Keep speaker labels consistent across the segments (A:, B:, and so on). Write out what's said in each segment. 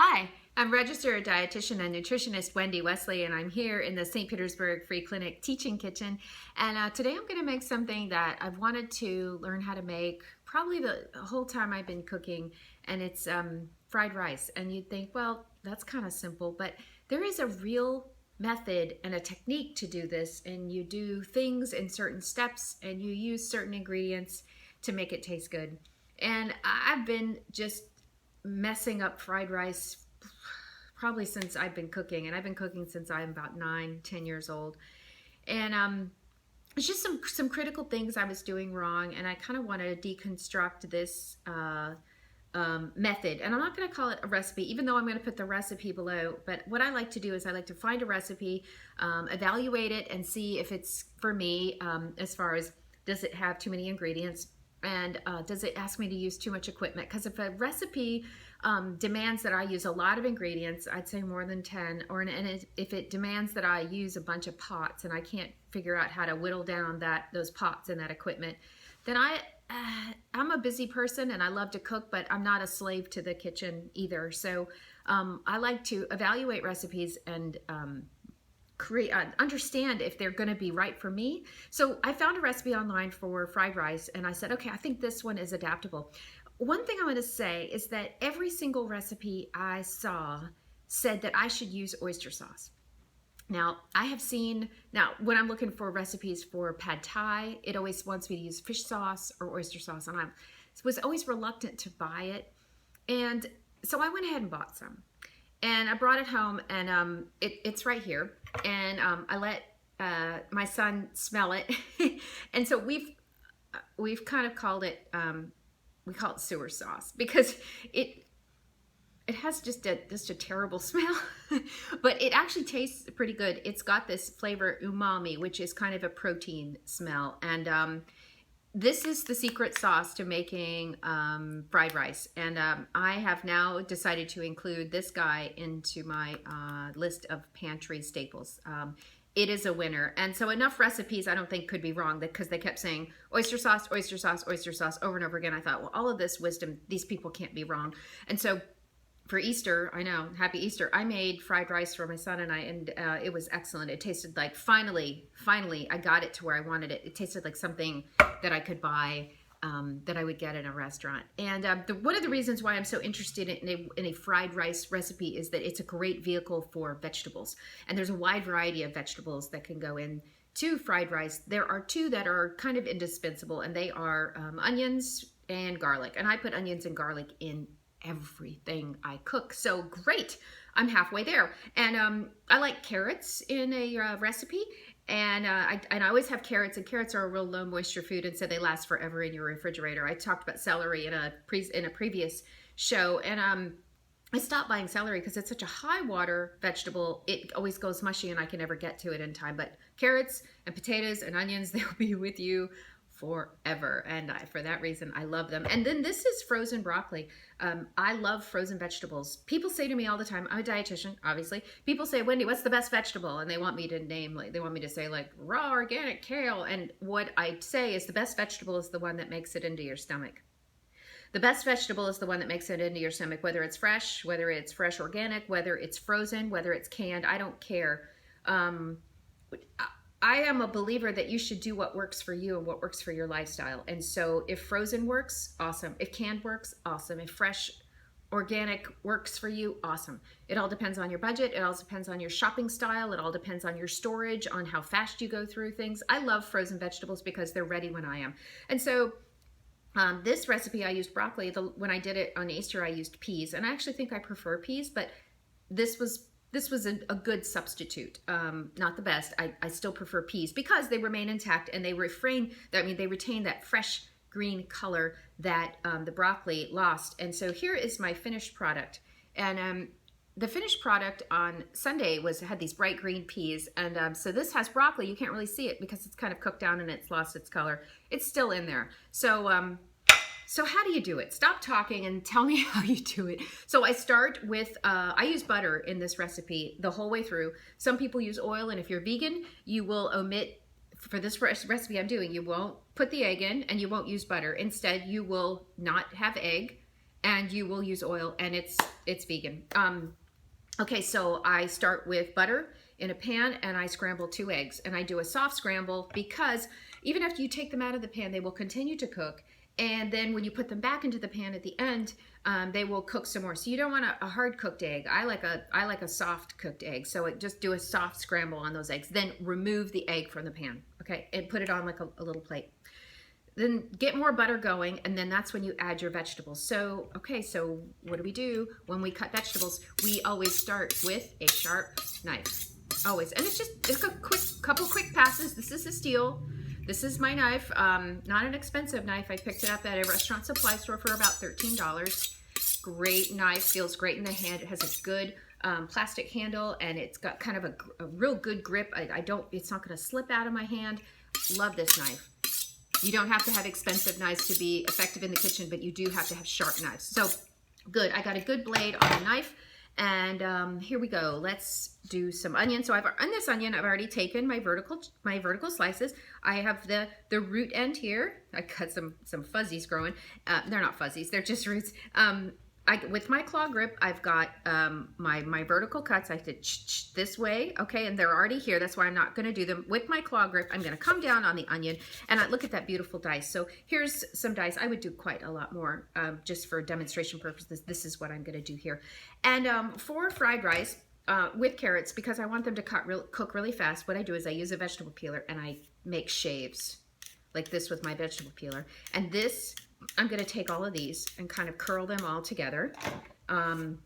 A: Hi, I'm registered dietitian and nutritionist Wendy Wesley, and I'm here in the St. Petersburg Free Clinic Teaching Kitchen. And today I'm going to make something that I've wanted to learn how to make probably the whole time I've been cooking, and it's fried rice. And you'd think, well, that's kind of simple, but there is a real method and a technique to do this, and you do things in certain steps, and you use certain ingredients to make it taste good. And I've been just messing up fried rice probably since I've been cooking, and I've been cooking since I'm about 9-10 years old. And it's just some critical things I was doing wrong, and I kind of want to deconstruct this method. And I'm not going to call it a recipe, even though I'm going to put the recipe below. But what I like to do is I like to find a recipe, evaluate it, and see if it's for me, as far as does it have too many ingredients, and does it ask me to use too much equipment? Because if a recipe demands that I use a lot of ingredients, I'd say more than 10, if it demands that I use a bunch of pots and I can't figure out how to whittle down those pots and that equipment, then I'm a busy person and I love to cook, but I'm not a slave to the kitchen either. So I like to evaluate recipes and understand if they're going to be right for me. So I found a recipe online for fried rice, and I said, okay, I think this one is adaptable. One thing I want to say is that every single recipe I saw said that I should use oyster sauce. Now, when I'm looking for recipes for pad thai, it always wants me to use fish sauce or oyster sauce, and I was always reluctant to buy it. And so I went ahead and bought some. And I brought it home, and it's right here. And I let my son smell it. And so we've kind of called it, we call it sewer sauce, because it has just a terrible smell. But it actually tastes pretty good. It's got this flavor umami, which is kind of a protein smell. And this is the secret sauce to making fried rice. And I have now decided to include this guy into my list of pantry staples. It is a winner. And so enough recipes I don't think could be wrong, because they kept saying oyster sauce, oyster sauce, oyster sauce over and over again. I thought, well, all of this wisdom, these people can't be wrong. And so for Easter, I know, happy Easter, I made fried rice for my son and I, and it was excellent. It tasted like, finally, I got it to where I wanted it. It tasted like something that I could buy, that I would get in a restaurant. And one of the reasons why I'm so interested in a fried rice recipe is that it's a great vehicle for vegetables. And there's a wide variety of vegetables that can go into fried rice. There are two that are kind of indispensable, and they are onions and garlic. And I put onions and garlic in everything I cook. So great, I'm halfway there. And I like carrots in a recipe, and I always have carrots, and carrots are a real low moisture food, and so they last forever in your refrigerator. I talked about celery in a previous show, and I stopped buying celery because it's such a high water vegetable. It always goes mushy and I can never get to it in time. But carrots and potatoes and onions, they'll be with you forever, and for that reason I love them. And then this is frozen broccoli. I love frozen vegetables. People say to me all the time, I'm a dietitian, obviously. People say, Wendy, what's the best vegetable? And they want me to say like raw organic kale. And what I say is the best vegetable is the one that makes it into your stomach. The best vegetable is the one that makes it into your stomach, whether it's fresh organic, whether it's frozen, whether it's canned, I don't care. I am a believer that you should do what works for you and what works for your lifestyle. And so if frozen works, awesome. If canned works, awesome. If fresh organic works for you, awesome. It all depends on your budget. It all depends on your shopping style. It all depends on your storage, on how fast you go through things. I love frozen vegetables because they're ready when I am. And so this recipe, I used broccoli. When I did it on Easter, I used peas. And I actually think I prefer peas, but this was a good substitute. Not the best. I still prefer peas because they remain intact and they retain that fresh green color that the broccoli lost. And so here is my finished product. And the finished product on Sunday had these bright green peas. And so this has broccoli. You can't really see it because it's kind of cooked down and it's lost its color. It's still in there. So how do you do it? Stop talking and tell me how you do it. So I start with, I use butter in this recipe the whole way through. Some people use oil, and if you're vegan, you will omit, for this recipe I'm doing, you won't put the egg in and you won't use butter. Instead, you will not have egg and you will use oil, and it's vegan. Okay, so I start with butter in a pan, and I scramble 2 eggs, and I do a soft scramble because even after you take them out of the pan, they will continue to cook. And then when you put them back into the pan at the end, they will cook some more. So you don't want a hard cooked egg. I like a soft cooked egg. So just do a soft scramble on those eggs. Then remove the egg from the pan, okay, and put it on like a little plate. Then get more butter going, and then that's when you add your vegetables. So, okay, so what do we do when we cut vegetables? We always start with a sharp knife, always. And it's a couple quick passes. This is a steel. This is my knife, not an expensive knife. I picked it up at a restaurant supply store for about $13. Great knife, feels great in the hand. It has a good plastic handle, and it's got kind of a real good grip. It's not gonna slip out of my hand. Love this knife. You don't have to have expensive knives to be effective in the kitchen, but you do have to have sharp knives. So good, I got a good blade on the knife, and here we go. Let's do some onion. So on this onion, I've already taken my vertical slices. I have the root end here. I cut some fuzzies growing. They're not fuzzies, they're just roots. With my claw grip, I've got my vertical cuts. I have to this way, okay, and they're already here. That's why I'm not gonna do them. With my claw grip, I'm gonna come down on the onion, and look at that beautiful dice. So here's some dice. I would do quite a lot more just for demonstration purposes. This is what I'm gonna do here. And for fried rice with carrots, because I want them to cook really fast, what I do is I use a vegetable peeler, and I make shaves like this with my vegetable peeler. And this, I'm going to take all of these and kind of curl them all together. And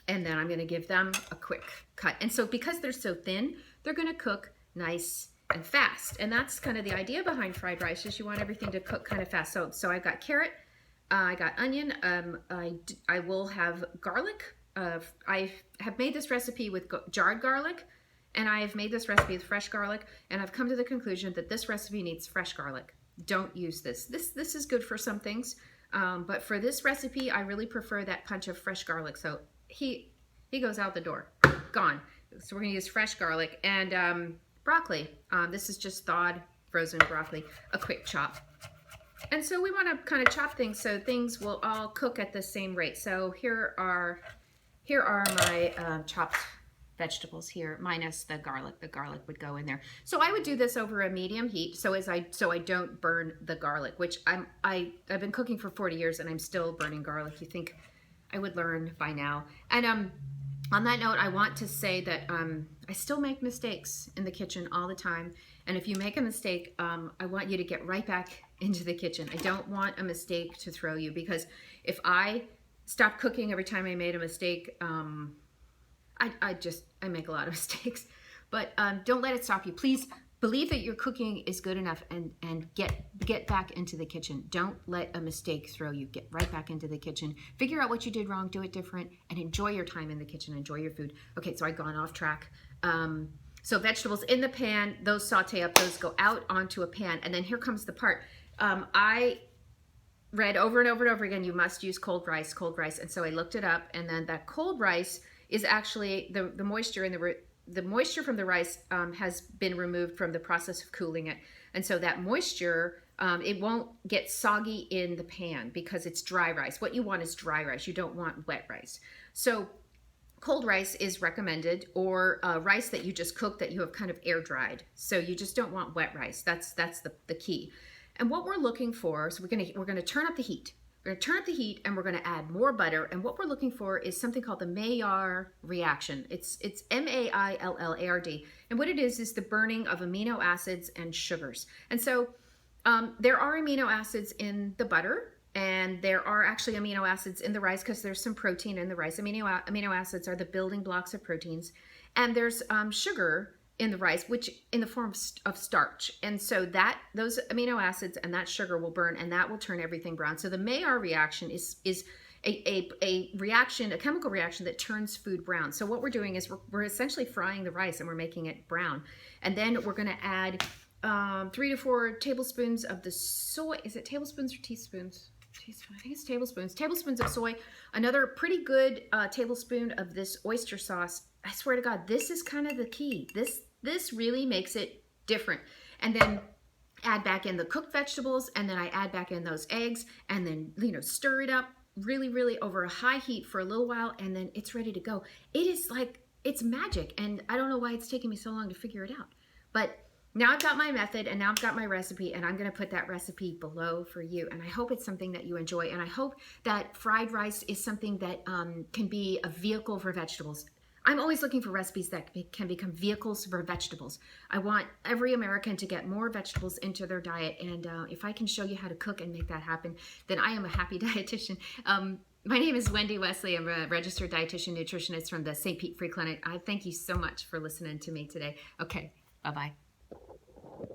A: then I'm going to give them a quick cut. And so because they're so thin, they're going to cook nice and fast. And that's kind of the idea behind fried rice, is you want everything to cook kind of fast. So I've got carrot, I got onion, I will have garlic. I have made this recipe with jarred garlic, and I have made this recipe with fresh garlic, and I've come to the conclusion that this recipe needs fresh garlic. Don't use this. This is good for some things, but for this recipe, I really prefer that punch of fresh garlic. So he goes out the door, gone. So we're gonna use fresh garlic and broccoli. This is just thawed frozen broccoli, a quick chop. And so we want to kind of chop things so things will all cook at the same rate. So here are my chopped vegetables here, minus the garlic. The garlic would go in there. So I would do this over a medium heat, so I don't burn the garlic, which I've been cooking for 40 years and I'm still burning garlic. You think I would learn by now. And on that note, I want to say that I still make mistakes in the kitchen all the time. And if you make a mistake, I want you to get right back into the kitchen. I don't want a mistake to throw you, because if I stopped cooking every time I made a mistake, I make a lot of mistakes. But don't let it stop you. Please believe that your cooking is good enough, and get back into the kitchen. Don't let a mistake throw you. Get right back into the kitchen. Figure out what you did wrong, do it different, and enjoy your time in the kitchen. Enjoy your food. Okay, so I've gone off track. So vegetables in the pan, those saute up, those go out onto a pan. And then here comes the part. I read over and over and over again, you must use cold rice. And so I looked it up, and then that cold rice is actually the moisture in the moisture from the rice has been removed from the process of cooling it. And so that moisture, it won't get soggy in the pan because it's dry rice. What you want is dry rice. You don't want wet rice. So cold rice is recommended, or rice that you just cooked that you have kind of air dried. So you just don't want wet rice. That's the key. And what we're looking for, so we're gonna turn up the heat. We're gonna turn up the heat, and we're gonna add more butter. And what we're looking for is something called the Maillard reaction. It's M-A-I-L-L-A-R-D. And what it is the burning of amino acids and sugars. And so there are amino acids in the butter, and there are actually amino acids in the rice because there's some protein in the rice. Amino acids are the building blocks of proteins. And there's sugar in the rice, which in the form of starch. And so those amino acids and that sugar will burn, and that will turn everything brown. So the Maillard reaction is a reaction, a chemical reaction that turns food brown. So what we're doing is we're essentially frying the rice, and we're making it brown. And then we're gonna add 3 to 4 tablespoons of the soy. Is it tablespoons or teaspoons? I think it's tablespoons. Tablespoons of soy. Another pretty good tablespoon of this oyster sauce. I swear to God, this is kind of the key. This really makes it different. And then add back in the cooked vegetables, and then I add back in those eggs, and then stir it up. really, really over a high heat for a little while, and then it's ready to go. It is like, it's magic, and I don't know why it's taking me so long to figure it out. But now I've got my method, and now I've got my recipe, and I'm going to put that recipe below for you. And I hope it's something that you enjoy, and I hope that fried rice is something that can be a vehicle for vegetables. I'm always looking for recipes that can become vehicles for vegetables. I want every American to get more vegetables into their diet, and if I can show you how to cook and make that happen, then I am a happy dietitian. My name is Wendy Wesley. I'm a registered dietitian nutritionist from the St. Pete Free Clinic. I thank you so much for listening to me today. Okay, bye-bye.